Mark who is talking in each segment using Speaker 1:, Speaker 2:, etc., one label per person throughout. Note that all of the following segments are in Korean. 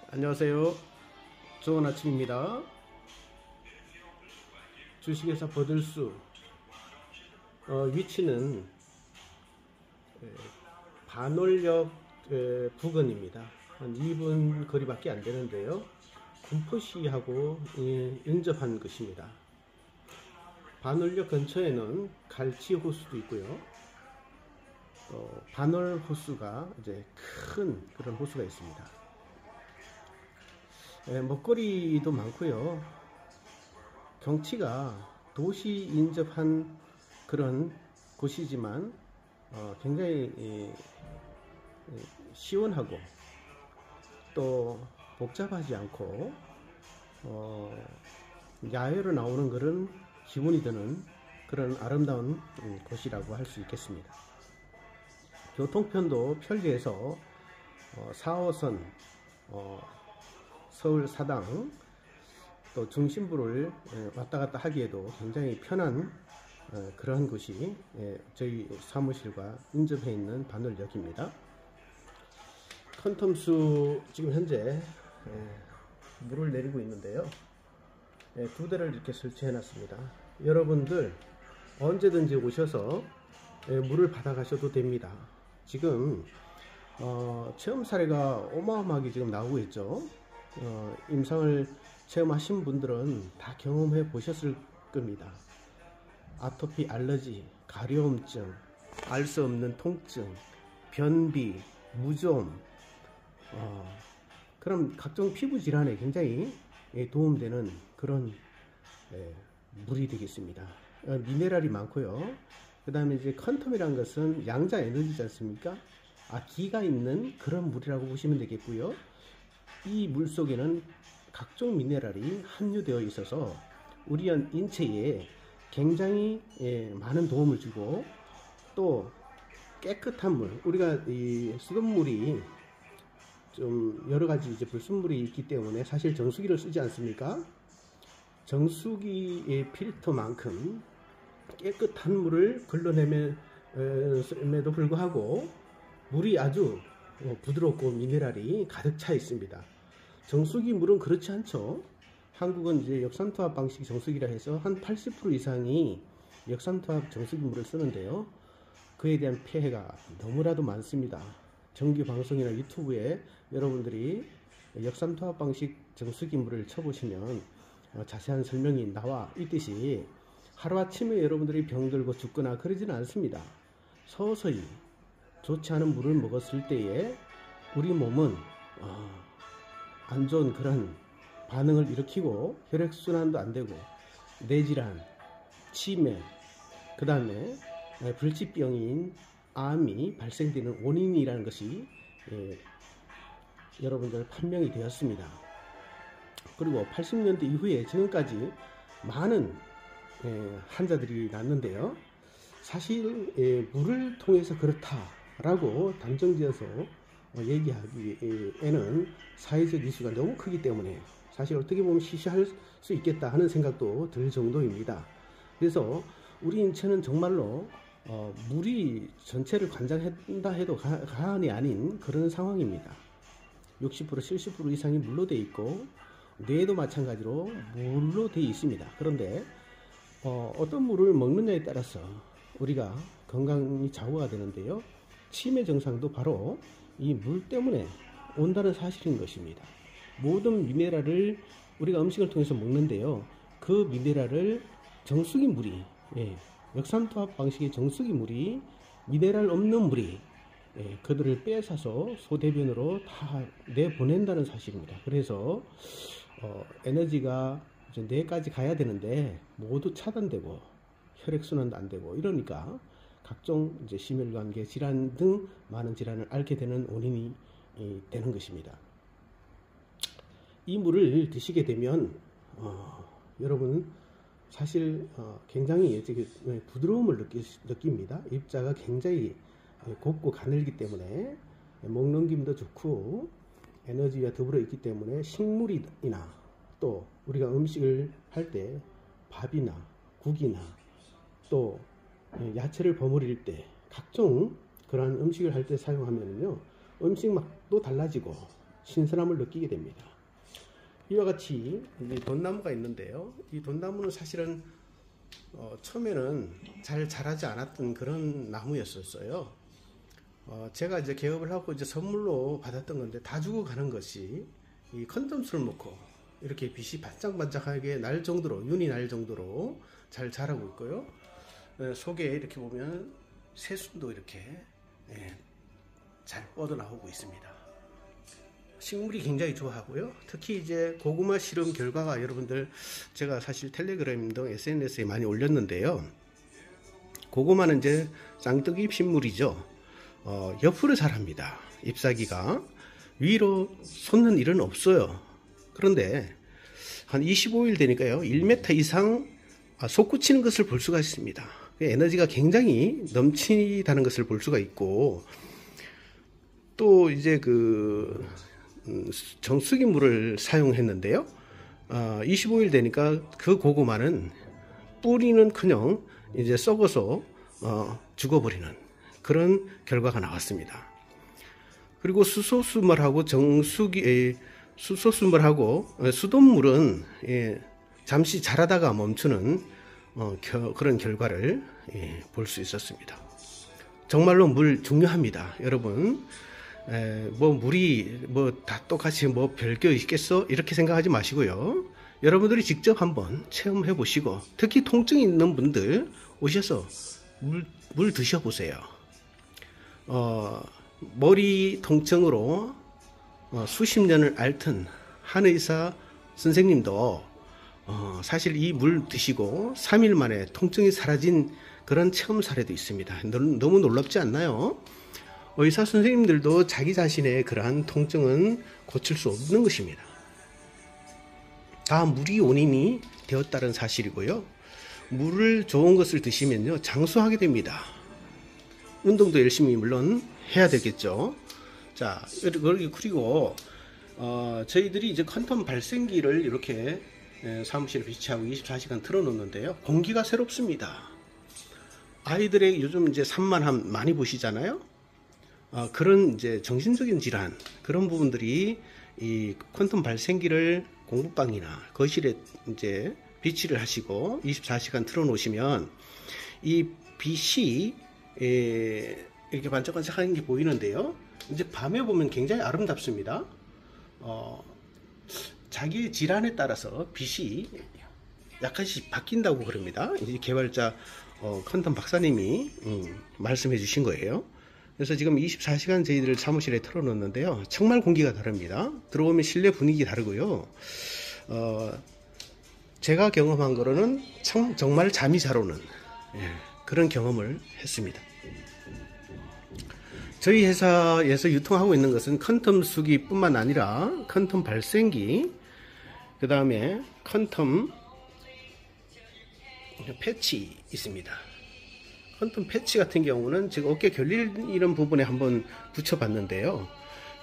Speaker 1: 안녕하세요. 좋은 아침입니다. 주식회사 버들수 위치는 반월역 부근입니다. 한 2분 거리밖에 안 되는데요. 군포시하고 인접한 것입니다. 반월역 근처에는 갈치 호수도 있고요. 반월 호수가 이제 큰 그런 호수가 있습니다. 먹거리도 많고요. 경치가 도시 인접한 그런 곳이지만 굉장히 시원하고 또 복잡하지 않고 야외로 나오는 그런 기분이 드는 그런 아름다운 곳이라고 할 수 있겠습니다. 교통편도 편리해서 4호선 서울 사당 또 중심부를 왔다 갔다 하기에도 굉장히 편한 그러한 곳이 저희 사무실과 인접해 있는 반월역입니다. 컨텀수 지금 현재 물을 내리고 있는데요. 2대를 이렇게 설치해 놨습니다. 여러분들 언제든지 오셔서 물을 받아 가셔도 됩니다. 지금 체험 사례가 어마어마하게 지금 나오고 있죠. 임상을 체험하신 분들은 다 경험해 보셨을 겁니다. 아토피 알러지, 가려움증, 알 수 없는 통증, 변비, 무좀, 그럼 각종 피부 질환에 굉장히 도움되는 그런 물이 되겠습니다. 미네랄이 많고요. 그 다음에 이제 컨텀이란 것은 양자 에너지지 않습니까? 기가 있는 그런 물이라고 보시면 되겠고요. 이 물 속에는 각종 미네랄이 함유되어 있어서 우리 인체에 굉장히 많은 도움을 주고 또 깨끗한 물, 우리가 이 수돗물이 좀 여러가지 이제 불순물이 있기 때문에 사실 정수기를 쓰지 않습니까? 정수기의 필터만큼 깨끗한 물을 걸러내면에도 불구하고 물이 아주 부드럽고 미네랄이 가득 차 있습니다. 정수기 물은 그렇지 않죠. 한국은 이제 역산투합 방식 정수기라 해서 한 80% 이상이 역산투합 정수기 물을 쓰는데요. 그에 대한 폐해가 너무나도 많습니다. 정규 방송이나 유튜브에 여러분들이 역산투합 방식 정수기 물을 쳐보시면 자세한 설명이 나와 있듯이 하루아침에 여러분들이 병들고 죽거나 그러지는 않습니다. 서서히 좋지 않은 물을 먹었을 때에 우리 몸은 안 좋은 그런 반응을 일으키고 혈액순환도 안 되고 뇌질환, 치매, 그 다음에 불치병인 암이 발생되는 원인이라는 것이 여러분들 판명이 되었습니다. 그리고 80년대 이후에 지금까지 많은 환자들이 났는데요. 사실 물을 통해서 그렇다라고 단정지어서 얘기하기에는 사회적 이슈가 너무 크기 때문에 사실 어떻게 보면 시시할 수 있겠다 하는 생각도 들 정도입니다. 그래서 우리 인체는 정말로 물이 전체를 관장한다 해도 과언이 아닌 그런 상황입니다. 60% 70% 이상이 물로 되어 있고 뇌도 마찬가지로 물로 되어 있습니다. 그런데 어떤 물을 먹느냐에 따라서 우리가 건강이 좌우가 되는데요. 치매 증상도 바로 이 물 때문에 온다는 사실인 것입니다. 모든 미네랄을 우리가 음식을 통해서 먹는데요. 그 미네랄을 정수기 물이 역산투합 방식의 정수기 물이 미네랄 없는 물이 그들을 빼앗아서 소대변으로 다 내보낸다는 사실입니다. 그래서 에너지가 이제 뇌까지 가야 되는데 모두 차단되고 혈액순환도 안 되고 이러니까 각종 이제 심혈관계 질환 등 많은 질환을 앓게 되는 원인이 되는 것입니다. 이 물을 드시게 되면 여러분 사실 굉장히 부드러움을 느낍니다. 입자가 굉장히 곱고 가늘기 때문에 먹넘김도 좋고 에너지와 더불어 있기 때문에 식물이나 또 우리가 음식을 할 때 밥이나 국이나 또 야채를 버무릴 때 각종 그러한 음식을 할 때 사용하면요 음식 맛도 달라지고 신선함을 느끼게 됩니다. 이와 같이 이 돈나무가 있는데요. 이 돈나무는 사실은 처음에는 잘 자라지 않았던 그런 나무였었어요. 제가 이제 개업을 하고 이제 선물로 받았던 건데 다 죽어가는 것이 이 컨텀수를 놓고 이렇게 빛이 반짝반짝하게 날 정도로, 윤이 날 정도로 잘 자라고 있고요. 속에 이렇게 보면 새순도 이렇게 잘 뻗어 나오고 있습니다. 식물이 굉장히 좋아하고요. 특히 이제 고구마 실험 결과가 여러분들 제가 사실 텔레그램 등 SNS에 많이 올렸는데요. 고구마는 이제 쌍떡잎 식물이죠. 옆으로 자랍니다. 잎사귀가 위로 솟는 일은 없어요. 그런데 한 25일 되니까요, 1m 이상 솟구치는 것을 볼 수가 있습니다. 에너지가 굉장히 넘치다는 것을 볼 수가 있고, 또 이제 정수기 물을 사용했는데요. 25일 되니까 그 고구마는 뿌리는커녕 이제 썩어서 죽어버리는 그런 결과가 나왔습니다. 그리고 수소수물하고 수소수물하고 수돗물은 잠시 자라다가 멈추는 그런 결과를 볼 수 있었습니다. 정말로 물 중요합니다, 여러분. 물이 다 똑같이 별게 있겠어? 이렇게 생각하지 마시고요. 여러분들이 직접 한번 체험해 보시고, 특히 통증이 있는 분들 오셔서 물 드셔보세요. 머리 통증으로 수십 년을 앓던 한의사 선생님도 사실 이 물 드시고 3일 만에 통증이 사라진 그런 체험 사례도 있습니다. 너무 놀랍지 않나요? 의사 선생님들도 자기 자신의 그러한 통증은 고칠 수 없는 것입니다. 다 물이 원인이 되었다는 사실이고요. 물을 좋은 것을 드시면요, 장수하게 됩니다. 운동도 열심히 물론 해야 되겠죠. 자, 그리고 저희들이 이제 컨텀 발생기를 이렇게 사무실에 비치하고 24시간 틀어놓는데요. 공기가 새롭습니다. 아이들의 요즘 이제 산만함 많이 보시잖아요. 그런 이제 정신적인 질환, 그런 부분들이 이 퀀텀 발생기를 공부방이나 거실에 이제 비치를 하시고 24시간 틀어놓으시면 이 빛이 이렇게 반짝반짝하는 게 보이는데요. 이제 밤에 보면 굉장히 아름답습니다. 자기의 질환에 따라서 빛이 약간씩 바뀐다고 그럽니다. 이 개발자 컨텀 박사님이 말씀해 주신 거예요. 그래서 지금 24시간 저희들 사무실에 틀어놓는데요. 정말 공기가 다릅니다. 들어오면 실내 분위기 다르고요. 제가 경험한 거로는 정말 잠이 잘 오는 그런 경험을 했습니다. 저희 회사에서 유통하고 있는 것은 컨텀 수기 뿐만 아니라 컨텀 발생기, 그 다음에 컨텀 패치 있습니다. 컨텀 패치 같은 경우는 지금 어깨 결림 이런 부분에 한번 붙여봤는데요.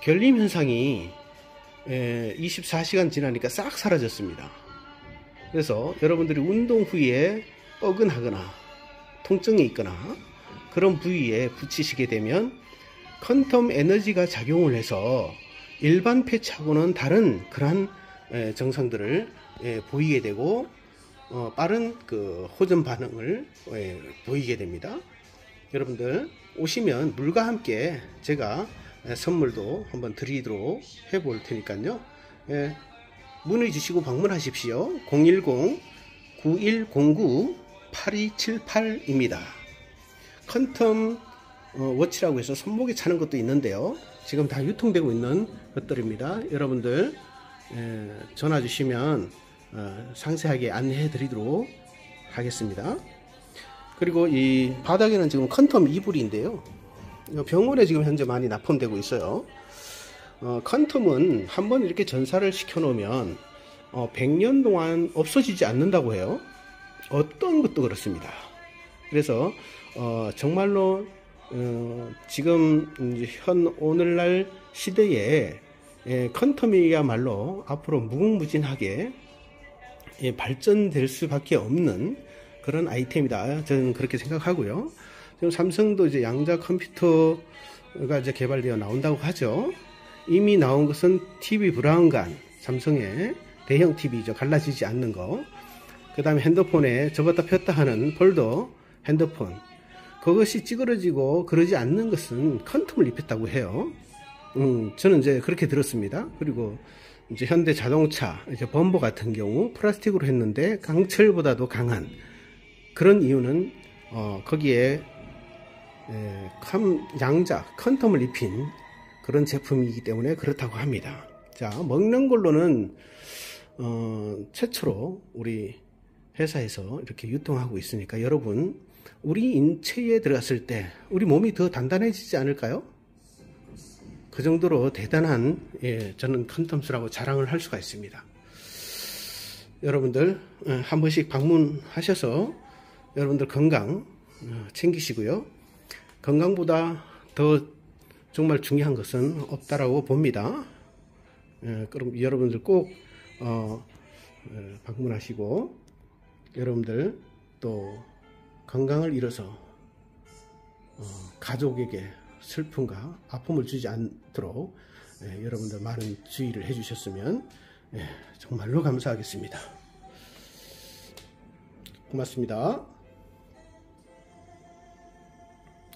Speaker 1: 결림 현상이 24시간 지나니까 싹 사라졌습니다. 그래서 여러분들이 운동 후에 뻐근하거나 통증이 있거나 그런 부위에 붙이시게 되면 컨텀 에너지가 작용을 해서 일반 패치하고는 다른 그러한 증상들을 보이게 되고 빠른 그 호전 반응을 보이게 됩니다. 여러분들 오시면 물과 함께 제가 선물도 한번 드리도록 해볼 테니까요. 문의 주시고 방문하십시오. 010-9109-8278입니다. 컨텀 워치라고 해서 손목에 차는 것도 있는데요. 지금 다 유통되고 있는 것들입니다. 여러분들 전화 주시면 상세하게 안내해 드리도록 하겠습니다. 그리고 이 바닥에는 지금 컨텀 이불인데요. 병원에 지금 현재 많이 납품되고 있어요. 컨텀은 한번 이렇게 전사를 시켜 놓으면 100년 동안 없어지지 않는다고 해요. 어떤 것도 그렇습니다. 그래서 정말로 지금 오늘날 시대에 컨텀이야말로 앞으로 무궁무진하게 발전될 수밖에 없는 그런 아이템이다. 저는 그렇게 생각하고요. 지금 삼성도 이제 양자 컴퓨터가 이제 개발되어 나온다고 하죠. 이미 나온 것은 TV 브라운관, 삼성의 대형 TV죠. 갈라지지 않는 거. 그 다음에 핸드폰에 접었다 폈다 하는 폴더 핸드폰. 그것이 찌그러지고 그러지 않는 것은 컨텀을 입혔다고 해요. 저는 이제 그렇게 들었습니다. 그리고 이제 현대 자동차, 이제 범버 같은 경우 플라스틱으로 했는데 강철보다도 강한 그런 이유는 거기에 양자 컨텀을 입힌 그런 제품이기 때문에 그렇다고 합니다. 자, 먹는 걸로는 최초로 우리 회사에서 이렇게 유통하고 있으니까 여러분, 우리 인체에 들어갔을 때 우리 몸이 더 단단해지지 않을까요? 그 정도로 대단한, 저는 컨텀스라고 자랑을 할 수가 있습니다. 여러분들 한 번씩 방문하셔서 여러분들 건강 챙기시고요. 건강보다 더 정말 중요한 것은 없다라고 봅니다. 그럼 여러분들 꼭 방문하시고, 여러분들 또 건강을 잃어서 가족에게 슬픔과 아픔을 주지 않도록 여러분들 많은 주의를 해주셨으면 정말로 감사하겠습니다. 고맙습니다.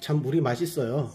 Speaker 1: 참 물이 맛있어요.